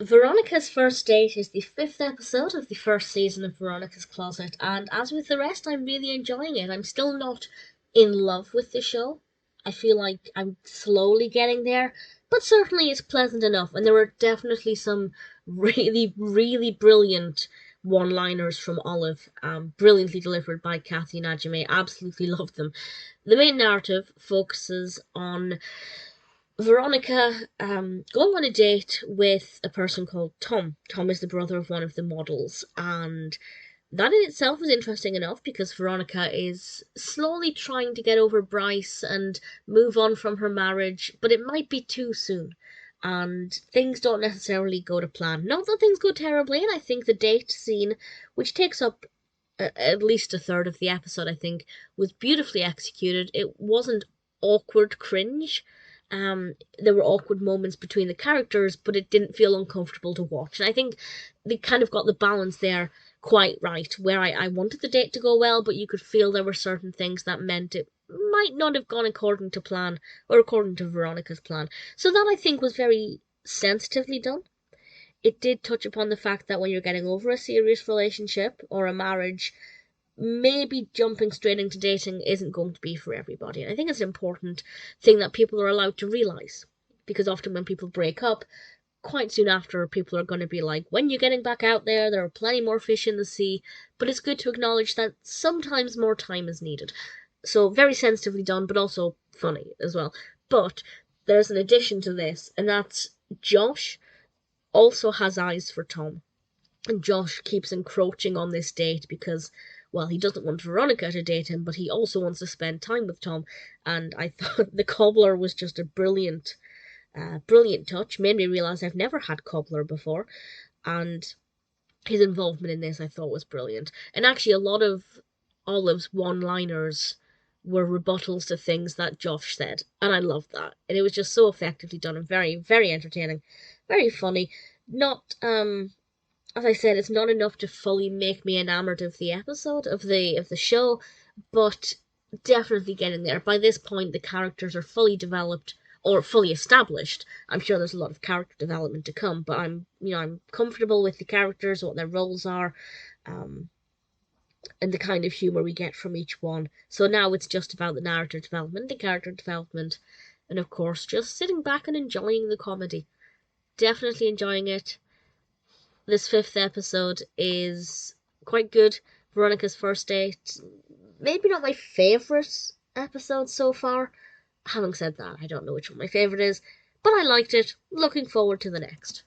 Veronica's First Date is the fifth episode of the first season of Veronica's Closet, and as with the rest, I'm really enjoying it. I'm still not in love with the show. I feel like I'm slowly getting there, but certainly it's pleasant enough, and there were definitely some really, really brilliant one-liners from Olive, brilliantly delivered by Kathy Najimy. Absolutely loved them. The main narrative focuses on Veronica going on a date with a person called Tom. Tom is the brother of one of the models, and that in itself is interesting enough because Veronica is slowly trying to get over Bryce and move on from her marriage, but it might be too soon. And things don't necessarily go to plan. Not that things go terribly, and I think the date scene, which takes up at least a third of the episode, I think, was beautifully executed. It wasn't awkward cringe. There were awkward moments between the characters, but it didn't feel uncomfortable to watch. And I think they kind of got the balance there quite right, where I wanted the date to go well, but you could feel there were certain things that meant it might not have gone according to plan, or according to Veronica's plan. So that I think was very sensitively done. It did touch upon the fact that when you're getting over a serious relationship or a marriage, maybe jumping straight into dating isn't going to be for everybody. And I think it's an important thing that people are allowed to realise. Because often when people break up, quite soon after, people are going to be like, when you're getting back out there, there are plenty more fish in the sea. But it's good to acknowledge that sometimes more time is needed. So very sensitively done, but also funny as well. But there's an addition to this, and that's Josh also has eyes for Tom. And Josh keeps encroaching on this date because, well, he doesn't want Veronica to date him, but he also wants to spend time with Tom. And I thought the cobbler was just a brilliant touch. Made me realise I've never had cobbler before, and his involvement in this I thought was brilliant. And actually, a lot of Olive's one-liners were rebuttals to things that Josh said, and I loved that. And it was just so effectively done and very, very entertaining, very funny. Not as I said, it's not enough to fully make me enamored of the episode of the show, but definitely getting there. By this point, the characters are fully developed or fully established. I'm sure there's a lot of character development to come, but I'm comfortable with the characters, what their roles are, um, and the kind of humor we get from each one. So now it's just about the narrative development, the character development, and of course, just sitting back and enjoying the comedy. Definitely enjoying it. This fifth episode is quite good. Veronica's First Date, maybe not my favourite episode so far. Having said that, I don't know which one my favourite is, but I liked it. Looking forward to the next.